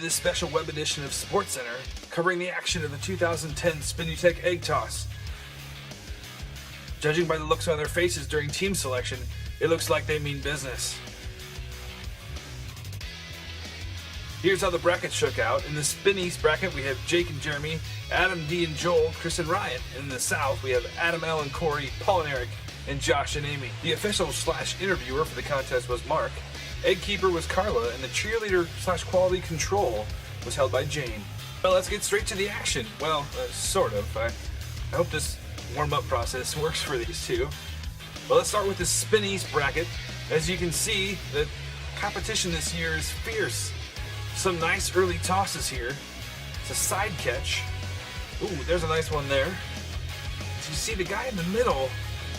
this special web edition of SportsCenter, covering the action of the 2010 Spinutech Egg Toss. Judging by the looks on their faces during team selection, it looks like they mean business. Here's how the bracket shook out. In the Spin East bracket, we have Jake and Jeremy, Adam D and Joel, Chris and Ryan. In the South, we have Adam L and Corey, Paul and Eric, and Josh and Amy. The official/interviewer for the contest was Mark. Egg keeper was Carla, and the cheerleader/quality control was held by Jane. Well, let's get straight to the action. Well, sort of. I hope this warm-up process works for these two. Well, let's start with the Spin East bracket. As you can see, the competition this year is fierce. Some nice early tosses here. It's a side catch. Ooh, there's a nice one there. As you see the guy in the middle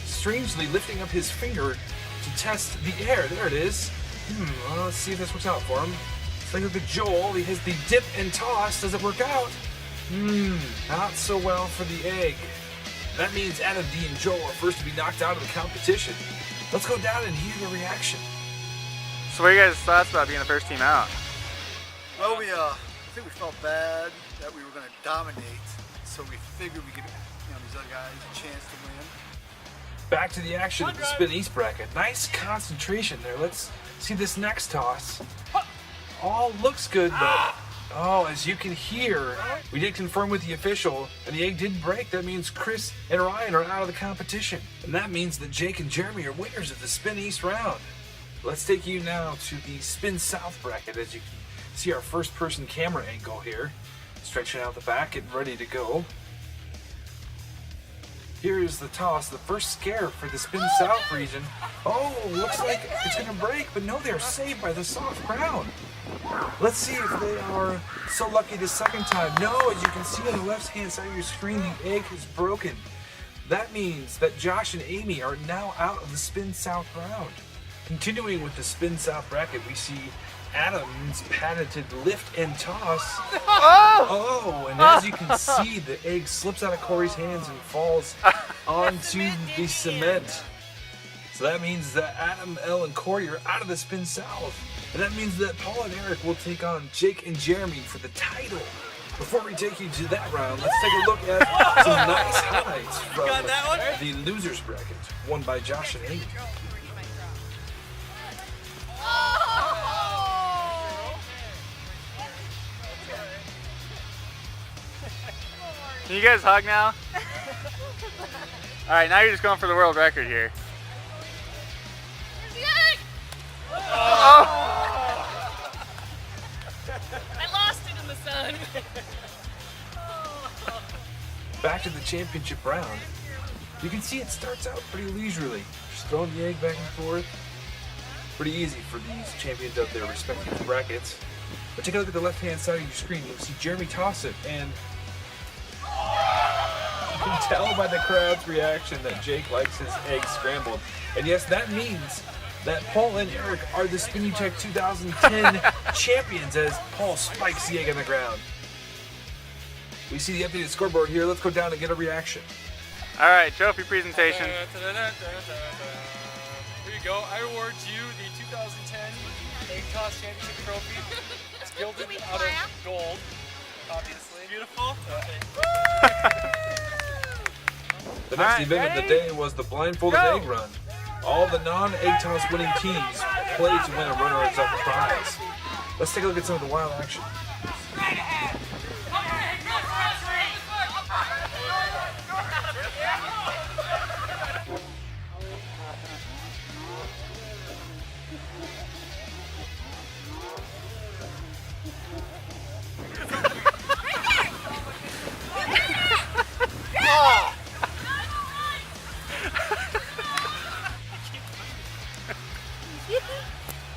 strangely lifting up his finger to test the air. There it is. Well, let's see if this works out for him. Let's look at Joel. He has the dip and toss. Does it work out? Not so well for the egg. That means Adam D and Joel are first to be knocked out of the competition. Let's go down and hear the reaction. So what are you guys' thoughts about being the first team out? Well, I think we felt bad that we were going to dominate, so we figured we could, these other guys a chance to win. Back to the action of the Spin East bracket. Nice concentration there. Let's see this next toss. All looks good, but as you can hear, we did confirm with the official, and the egg did break. That means Chris and Ryan are out of the competition. And that means that Jake and Jeremy are winners of the Spin East round. Let's take you now to the Spin South bracket. As you can see, our first person camera angle here. Stretching out the back, getting ready to go. Here is the toss, the first scare for the Spin South region. Oh, looks like it's going to break, but no, they're saved by the soft ground. Let's see if they are so lucky the second time. No, as you can see on the left-hand side of your screen, the egg is broken. That means that Josh and Amy are now out of the Spin South round. Continuing with the Spin South bracket, we see Adam's patented lift and toss. And as you can see, the egg slips out of Corey's hands and falls onto the cement. So that means that Adam, L, and Corey are out of the Spin South. And that means that Paul and Eric will take on Jake and Jeremy for the title. Before we take you to that round, let's take a look at some nice highlights from the losers bracket, won by Josh and Amy. Can you guys hug now? Alright, now you're just going for the world record here. I lost it in the sun. Back to the championship round. You can see it starts out pretty leisurely. Just throwing the egg back and forth. Pretty easy for these champions of their respective brackets. But take a look at the left-hand side of your screen. You'll see Jeremy toss it, and you can tell by the crowd's reaction that Jake likes his egg scrambled. And yes, that means that Paul and Eric are the Spinutech 2010 champions as Paul spikes the egg on the ground. We see the updated scoreboard here. Let's go down and get a reaction. Alright, trophy presentation. Here you go. I award you the 2010 Egg Toss Championship Trophy. It's gilded out of gold, obviously. Beautiful. The next event of the day was the blindfolded egg run. All the non-egg toss winning teams played to win a runner-up prize. Let's take a look at some of the wild action.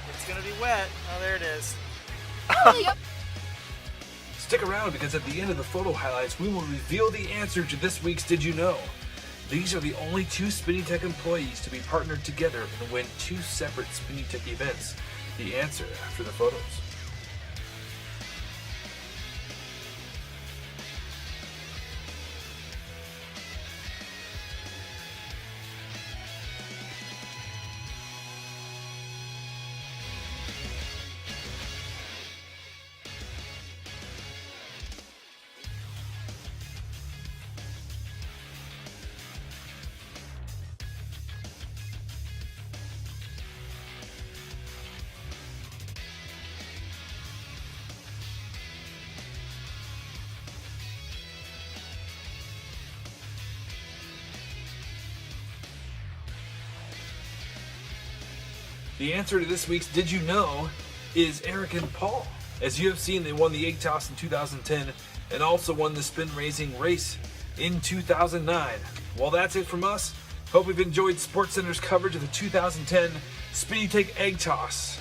It's gonna be wet. Oh, there it is. Stick around, because at the end of the photo highlights, we will reveal the answer to this week's Did You Know? These are the only two Spinutech employees to be partnered together and win two separate Spinutech events. The answer after the photos. The answer to this week's Did You Know is Eric and Paul. As you have seen, they won the egg toss in 2010 and also won the spin raising race in 2009. Well, that's it from us. Hope you've enjoyed SportsCenter's coverage of the 2010 Spinutech Egg Toss.